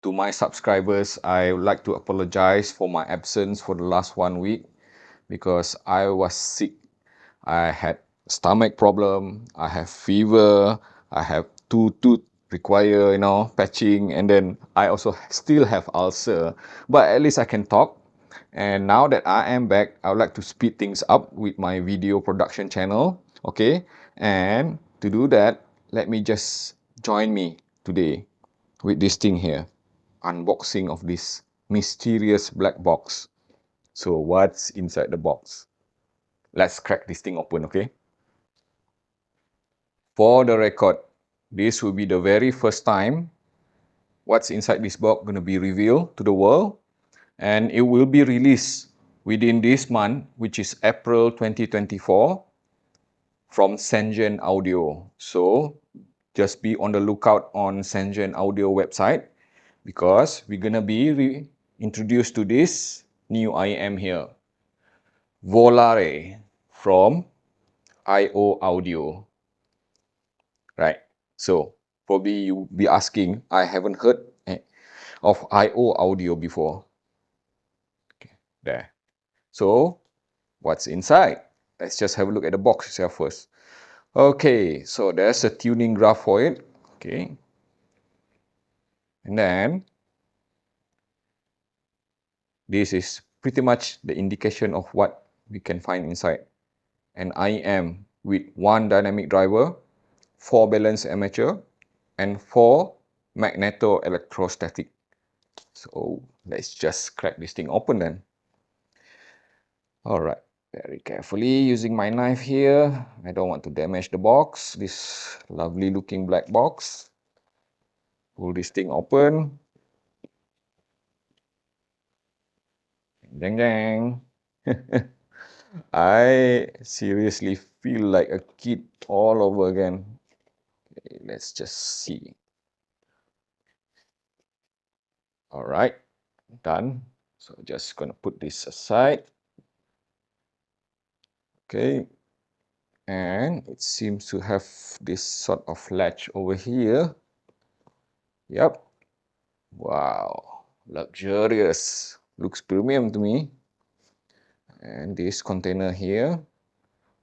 To my subscribers, I would like to apologize for my absence for the last 1 week because I was sick. I had stomach problem, I have fever, I have two tooth require, patching, and then I also still have ulcer. But at least I can talk. And now that I am back, I would like to speed things up with my video production channel. Okay, and to do that, let me just join me today with this thing here, unboxing of this mysterious black box. So what's inside the box? Let's crack this thing open, okay? For the record, this will be the very first time what's inside this box going to be revealed to the world, and it will be released within this month, which is April 2024, from SHENZHEN Audio. So just be on the lookout on SHENZHEN Audio website because we're going to be introduced to this new IEM here, Volare from IO Audio. Right. So probably you be asking, I haven't heard of IO Audio before. Okay, there. So what's inside? Let's just have a look at the box itself first. Okay, so there's a tuning graph for it. Okay. And then this is pretty much the indication of what we can find inside. An IEM with 1 dynamic driver, 4 balanced armature, and 4 magneto-electrostatic. So let's just crack this thing open then. Alright, very carefully using my knife here. I don't want to damage the box, this lovely looking black box. Pull this thing open. Dang dang. I seriously feel like a kid all over again. Okay, let's just see. Alright, done. So just gonna put this aside. Okay, and it seems to have this sort of latch over here. Yep. Wow, luxurious. Looks premium to me. And this container here.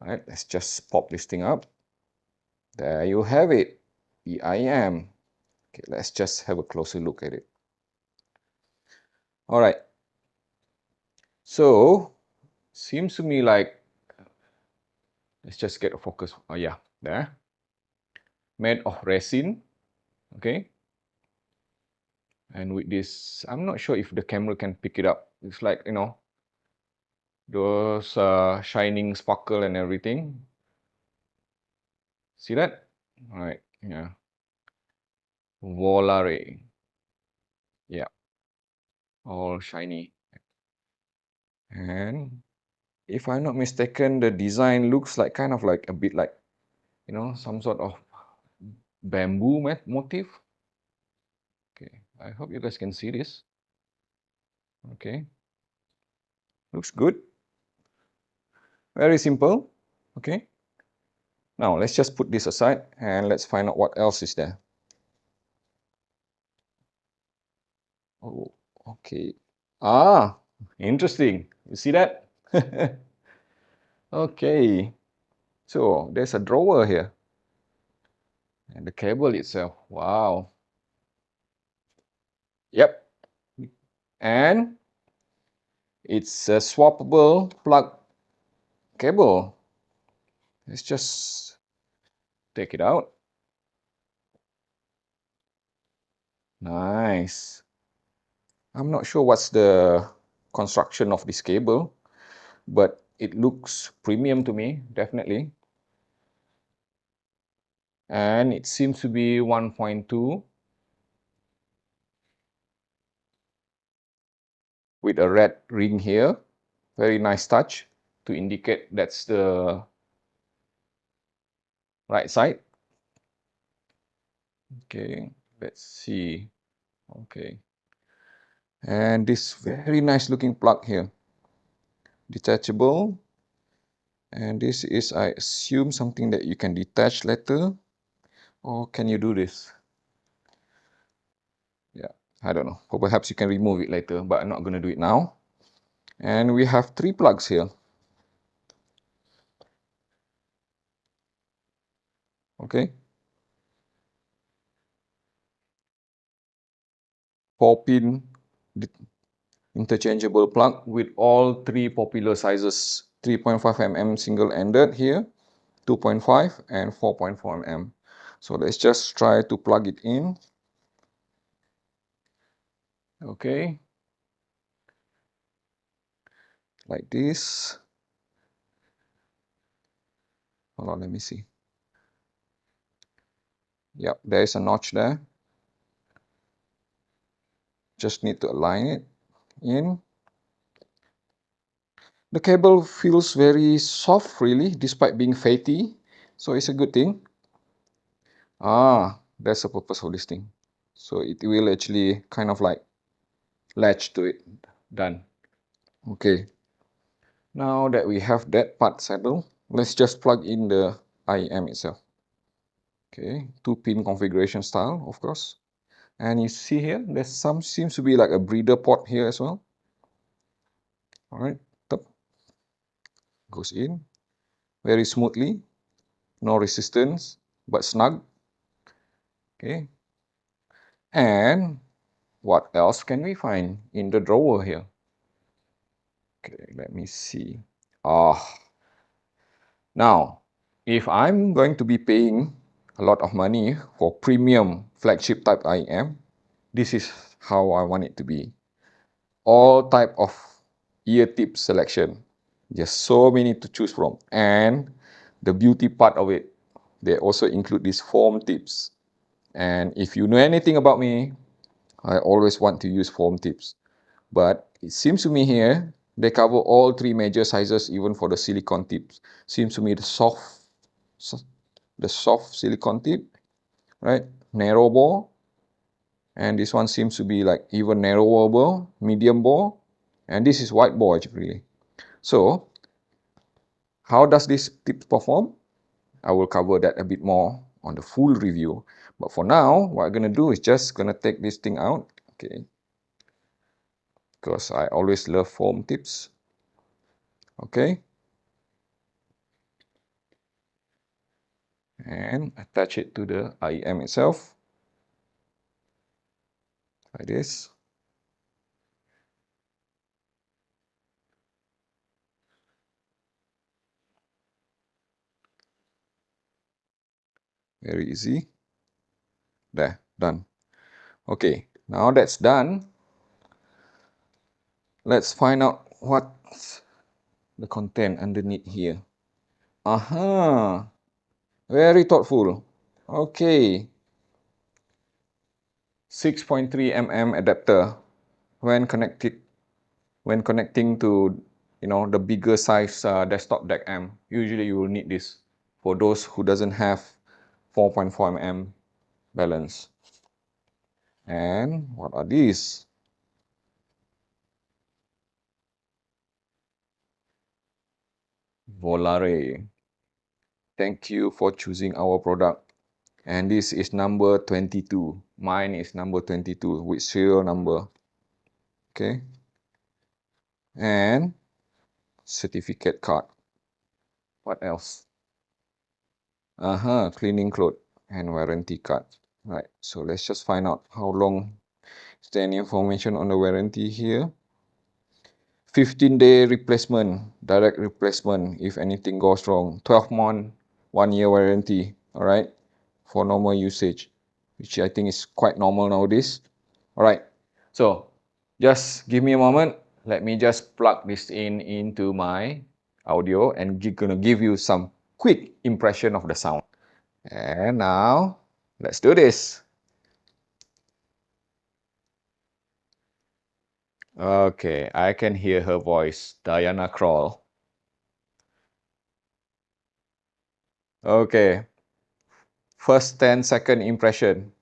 Alright, let's just pop this thing up. There you have it, the IEM. Okay, let's just have a closer look at it. Alright, so seems to me like, let's just get a focus. Oh yeah, there. Made of resin, okay. And with this, I'm not sure if the camera can pick it up. It's like, those shining sparkle and everything. See that? Alright, yeah. Volare. Yeah, all shiny. And if I'm not mistaken, the design looks like kind of like a bit like, some sort of bamboo motif. Okay, I hope you guys can see this. Okay, looks good. Very simple. Okay, now let's just put this aside and let's find out what else is there. Oh, okay. Ah, interesting. You see that? Okay, so there's a drawer here. And the cable itself, wow. Yep. And it's a swappable plug cable. Let's just take it out. Nice. I'm not sure what's the construction of this cable, but it looks premium to me, definitely. And it seems to be 1.2 with a red ring here. Very nice touch to indicate that's the right side. Okay, let's see. Okay. And this very nice looking plug here. Detachable. And this is, I assume, something that you can detach later. Or can you do this? Yeah, I don't know, perhaps you can remove it later, but I'm not going to do it now. And we have 3 plugs here. Okay, 4-pin interchangeable plug with all 3 popular sizes: 3.5 mm single-ended here, 2.5 and 4.4 mm. So let's just try to plug it in. Okay, like this. Hold on, let me see. Yep, there is a notch there. Just need to align it in. The cable feels very soft really, despite being fatty, so it's a good thing. That's the purpose of this thing. So it will actually kind of like latch to it. Done. Okay. Now that we have that part settled, let's just plug in the IEM itself. Okay, 2-pin configuration style, of course. And you see here, there's some seems to be like a breather port here as well. All right, goes in very smoothly, no resistance, but snug. Okay, and what else can we find in the drawer here? Okay, let me see. Now, if I'm going to be paying a lot of money for premium flagship type IEM, this is how I want it to be. All type of ear tip selection. Just so many to choose from. And the beauty part of it, they also include these foam tips. And if you know anything about me, I always want to use foam tips. But it seems to me here, they cover all 3 major sizes, even for the silicone tips. Seems to me the soft silicone tip, right? Narrow bore. And this one seems to be like even narrower bore, medium bore. And this is wide bore actually. So, how does this tip perform? I will cover that a bit more on the full review. But for now, what I'm going to do is just going to take this thing out. Okay. Because I always love foam tips. Okay. And attach it to the IEM itself. Like this. Very easy. There, done. Okay, now that's done. Let's find out what's the content underneath here. Aha, very thoughtful. Okay, 6.3 mm adapter when connecting to the bigger size desktop DEC amp. Usually you will need this for those who doesn't have 4.4 mm balance. And what are these? Volare. Thank you for choosing our product. And this is number 22. Mine is number 22 with serial number. Okay. And certificate card. What else? Cleaning cloth and warranty card. Right. So let's just find out how long. Is there any information on the warranty here? 15-day replacement, direct replacement if anything goes wrong. 12-month, 1-year warranty. All right. For normal usage, which I think is quite normal nowadays. All right, so just give me a moment. Let me just plug this into my audio and gonna give you some quick impression of the sound. And now, let's do this. Okay, I can hear her voice, Diana Kroll. Okay, first 10-second impression.